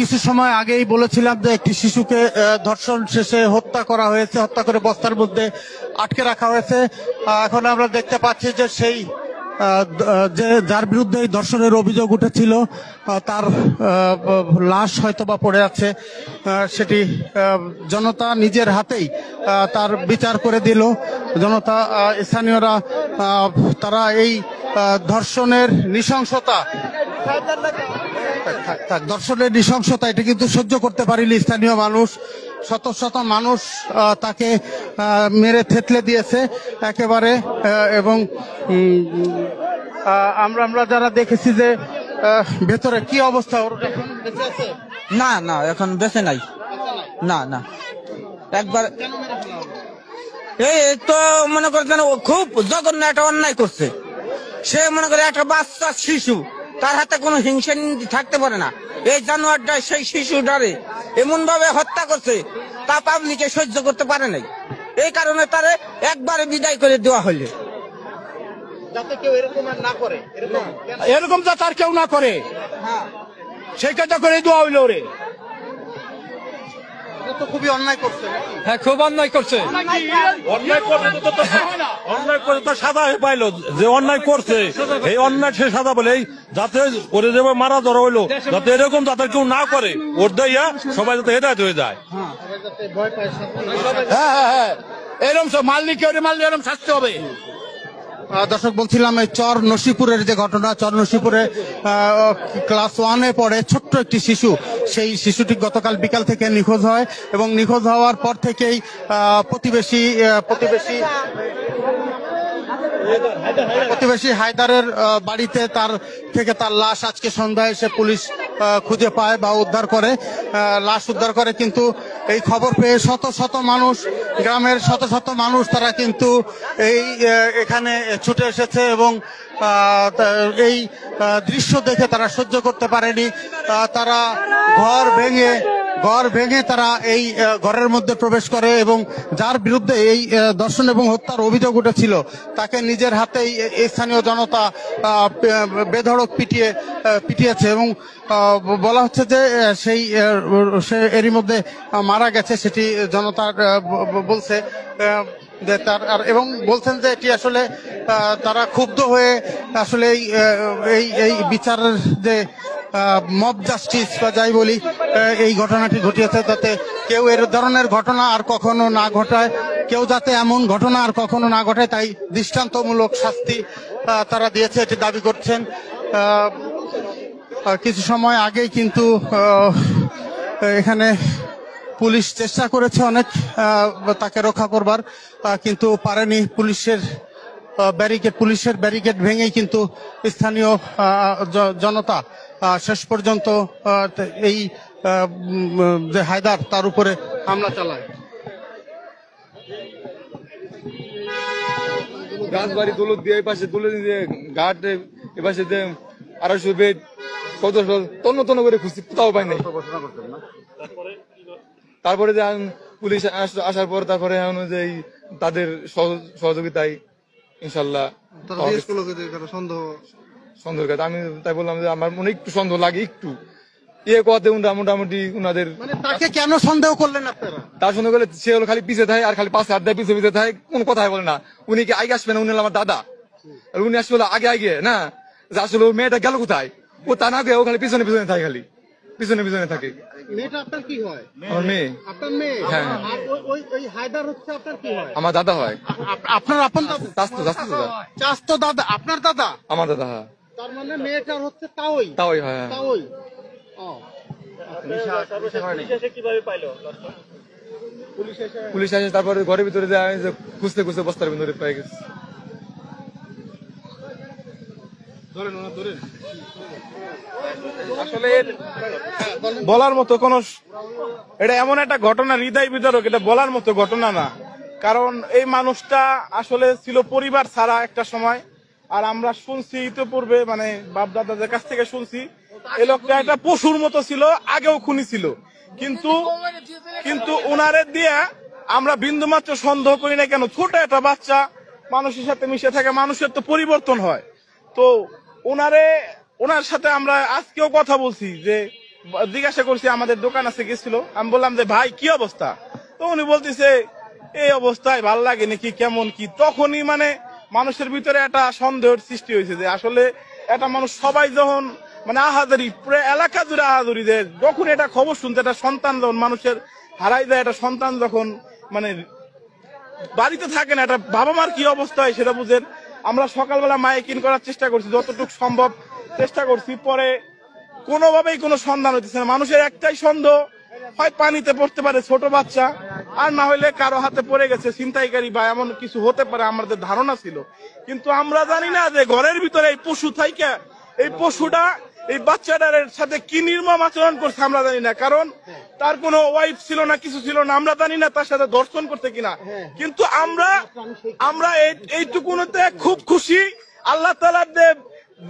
কিছু সময় আগেই বলেছিলাম যে একটি শিশুকে ধর্ষণ শেষে হত্যা করা হয়েছে, হত্যা করে বস্তার মধ্যে আটকে রাখা হয়েছে। এখন আমরা দেখতে পাচ্ছি যে সেই যে যার বিরুদ্ধে এই ধর্ষণের অভিযোগ উঠেছিল তার লাশ হয়তোবা পড়ে আছে। সেটি জনতা নিজের হাতেই তার বিচার করে দিল। জনতা, স্থানীয়রা তারা এই ধর্ষণের নৃশংসতা এটা কিন্তু সহ্য করতে পারেনি স্থানীয় মানুষ। শত শত মানুষ তাকে মেরে থেতলে দিয়েছে একেবারে। এবং আমরা যারা দেখেছি যে ভেতরে কি অবস্থা, ওর এখন বেঁচে আছে? না না, এখন বেঁচে নাই। না না, একবার এই তো মনে করছেন খুব জঘন্য একটা অন্যায় করছে। সে মনে করে একটা বাচ্চা শিশু, তার হাতে কোনো হিংসা থাকতে পারে না। এই জানোয়ারটা সেই শিশুটারে এমন ভাবে হত্যা করছে, তা পাবলিকে সহ্য করতে পারে নাই। এই কারণে তারে একবারে বিদায় করে দেওয়া হইলে, যাতে কেউ এরকম আর না করে, এরকম যাতে আর কেউ না করে, সেই কাজটা করে দেওয়া হইলো। ওরে তো খুবই অন্যায় করছে। হ্যাঁ, খুব অন্যায় করছে। অন্যায় করে তো সাদা পাইলো, যে অন্যায় করছে এই অন্যায় সে সাদা বলে, যাতে ওরে যে মারা ধরা হইলো, যাতে এরকম যাতে কেউ না করে, ওর দেয়া সবাই যাতে হেদায়েত হয়ে যায়। হ্যাঁ হ্যাঁ হ্যাঁ, এরকম সব মালিক এরকম শাস্তি হবে। দর্শক, বলছিলাম এই চর নসিপুরের যে ঘটনা, চর নসিপুরে ক্লাস 1-এ পড়ে ছোট্ট একটি শিশু, সেই শিশুটি গতকাল বিকাল থেকে নিখোঁজ হয় এবং নিখোঁজ হওয়ার পর থেকেই প্রতিবেশী হায়দারের বাড়িতে তার লাশ আজকে সন্ধ্যায় এসে পুলিশ খুঁজে পায় বা লাশ উদ্ধার করে। কিন্তু এই খবর পেয়ে শত শত মানুষ, গ্রামের শত শত মানুষ তারা কিন্তু এখানে ছুটে এসেছে এবং এই দৃশ্য দেখে তারা সহ্য করতে পারেনি। তারা ঘর ভেঙে তারা এই ঘরের মধ্যে প্রবেশ করে এবং যার বিরুদ্ধে এই ধর্ষণ এবং হত্যার অভিযোগ উঠেছিল তাকে নিজের হাতেই স্থানীয় জনতা বেধড়ক পিটিয়েছে এবং বলা হচ্ছে যে সে এরই মধ্যে মারা গেছে, সেটি জনতা বলছে। এবং বলছেন যে এটি আসলে তারা ক্ষুব্ধ হয়ে আসলে এই বিচারের যে মব জাস্টিস বা যাই বলি, এই ঘটনাটি ঘটিয়েছে, যাতে কেউ এর ধরনের ঘটনা আর কখনো না ঘটায়, কেউ যাতে এমন ঘটনা আর কখনো না ঘটায়, তাই দৃষ্টান্তমূলক শাস্তি তারা দিয়েছে, এটি দাবি করছেন। কিছু সময় আগেই কিন্তু এখানে পুলিশ চেষ্টা করেছে অনেক তাকে রক্ষা করবার, কিন্তু পারেনি। পুলিশের ব্যারিকেড ভেঙেই কিন্তু স্থানীয় জনতা শেষ পর্যন্ত এই যে হায়দার তার উপরে হামলা চালায়। গাছবাড়ি তুলো দিয়ে এই পাশে তুলে দিয়ে ঘাট এ পাশে দিয়ে 250 বেড তন্ন করে খুঁজছি, কোথাও পাই নাই। তারপরে যে পুলিশ আসার পর তারপরে অনুযায়ী তাদের সহযোগিতায় ইনশাল্লাহ সন্দেহ। আমি তাই বললাম যে আমার মনে একটু সন্দেহ লাগে, একটু কথা মোটামুটি উনাদের। তাকে কেন সন্দেহ করলেন আপনারা? তার সন্দেহ করলে সে হলো খালি পিছিয়ে থাকে আর খালি পাশে হাত দেয়, পিছিয়ে থাকে, কোন কথাই বলে না। উনি কি আগে আসবে না? উনি আমার দাদা, উনি আসলে আগে না, যে আসলে মেয়েটা গেল কোথায়, ও তা না গিয়ে ও খালি পিছনে থাকে, খালি পিছনে থাকে। মেয়েটা আপনার কি হয়? আমার মেয়ে। আপনার মেয়ে? হ্যাঁ। ওই হায়দার হচ্ছে আপনার কি হয়? আমার দাদা হয়। আপনার আপন দাদা? চাস্তো দাদা? আপনার দাদা? আমার দাদা। হ্যাঁ। তার মানে মেয়েটার হচ্ছে তাওই হয়। তাওই। পুলিশ আসে, তারপরে ঘরের ভিতরে যায়, খুঁজতে বস্তার ভিতরে পেয়ে গেছে। আসলে বলার মতো কোন, এটা এমন একটা ঘটনা হৃদয় বিদারক, এটা বলার মতো ঘটনা না। কারণ এই মানুষটা আসলে ছিল পরিবার ছাড়া একটা সময়। আর আমরা শুনছি ইতিপূর্বে, মানে বাপ দাদাদের কাছ থেকে শুনছি, এই লোকটা একটা পশুর মতো ছিল, আগেও খুনি ছিল। কিন্তু ওনারে দিয়ে আমরা বিন্দুমাত্র সন্দেহ করি না। কেন? ছোট একটা বাচ্চা মানুষের সাথে মিশে থাকে, মানুষের তো পরিবর্তন হয়। তো ওনার সাথে আমরা আজকেও কথা বলছি, যে জিজ্ঞাসা করছি আমাদের দোকান আছে গেছিল, আমি বললাম যে ভাই কি অবস্থা, তো উনি বলতেছে এই অবস্থায় ভাল লাগে নাকি কেমন কি। তখনই মানে মানুষের ভিতরে একটা সন্দেহের সৃষ্টি হয়েছে যে আসলে একটা মানুষ সবাই যখন মানে আহাজারি পুরো এলাকা জুড়ে আহাজারি দেয়, যখন এটা খবর শুনতে একটা সন্তান যখন মানুষের হারাই যায়, একটা সন্তান যখন মানে বাড়িতে থাকে না, একটা বাবা মার কি অবস্থা হয় সেটা বুঝেন। আমরা সকালবেলা মাইকিং করার চেষ্টা করছি, যতটুকু সম্ভব চেষ্টা করছি, পরে কোনোভাবেই কোনো সন্ধান হইতেছে না। মানুষের একটাই সন্দেহ, হয় পানিতে পড়তে পারে ছোট বাচ্চা, আর না হলে কারো হাতে পড়ে গেছে ছিনতাইকারী বা এমন কিছু হতে পারে, আমাদের ধারণা ছিল। কিন্তু আমরা জানি না যে ঘরের ভিতরে এই পশু থাইকা এই পশুটা এই বাচ্চাটার সাথে কি নির্মম আচরণ করছে আমরা জানি না, কারণ তার কোনো ওয়াইফ ছিল না, কিছু ছিল না, আমরা জানি না তার সাথে ধর্ষণ করতে কিনা। কিন্তু আমরা এইটুকুনতে খুব খুশি, আল্লাহ তাআলার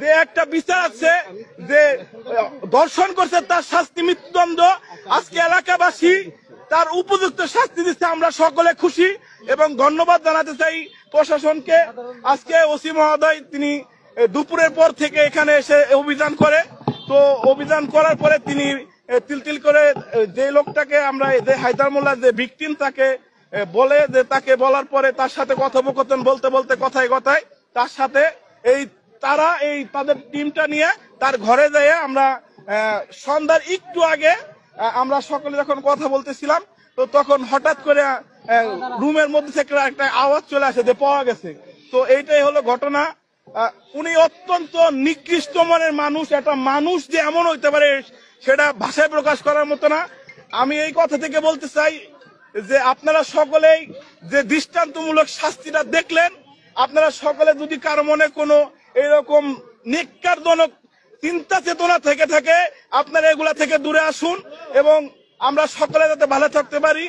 যে একটা বিচার আছে, যে ধর্ষণ করছে তার শাস্তি মৃত্যুদণ্ড, আজকে এলাকাবাসী তার উপযুক্ত শাস্তি দিচ্ছে, আমরা সকলে খুশি এবং ধন্যবাদ জানাতে চাই প্রশাসনকে। আজকে ওসি মহোদয় তিনি দুপুরের পর থেকে এখানে এসে অভিযান করে, তো অভিযান করার পরে তিনি তিল করে যে লোকটাকে আমরা যে হায়দার মোল্লা যে ভিকটিম তাকে বলে, যে তাকে বলার পরে তার সাথে কথোপকথন বলতে বলতে কথায় কথায় তার সাথে তারা তাদের টিমটা নিয়ে তার ঘরে যেয়ে আমরা সন্ধ্যার একটু আগে আমরা সকলে যখন কথা বলতেছিলাম, তো তখন হঠাৎ করে রুমের মধ্যে থেকে একটা আওয়াজ চলে আসে যে পাওয়া গেছে। তো এইটাই হলো ঘটনা। উনি অত্যন্ত নিকৃষ্ট মনের মানুষ, একটা মানুষ যে এমন হইতে পারে সেটা ভাষায় প্রকাশ করার মতো না। আমি এই কথা থেকে বলতে চাই যে আপনারা সকলেই যে দৃষ্টান্তমূলক শাস্তিটা দেখলেন, আপনারা সকলে যদি কারো মনে কোনো এরকম নিকারজনক চিন্তা চেতনা থেকে থাকে, আপনারা এগুলা থেকে দূরে আসুন এবং আমরা সকলে যাতে ভালো থাকতে পারি।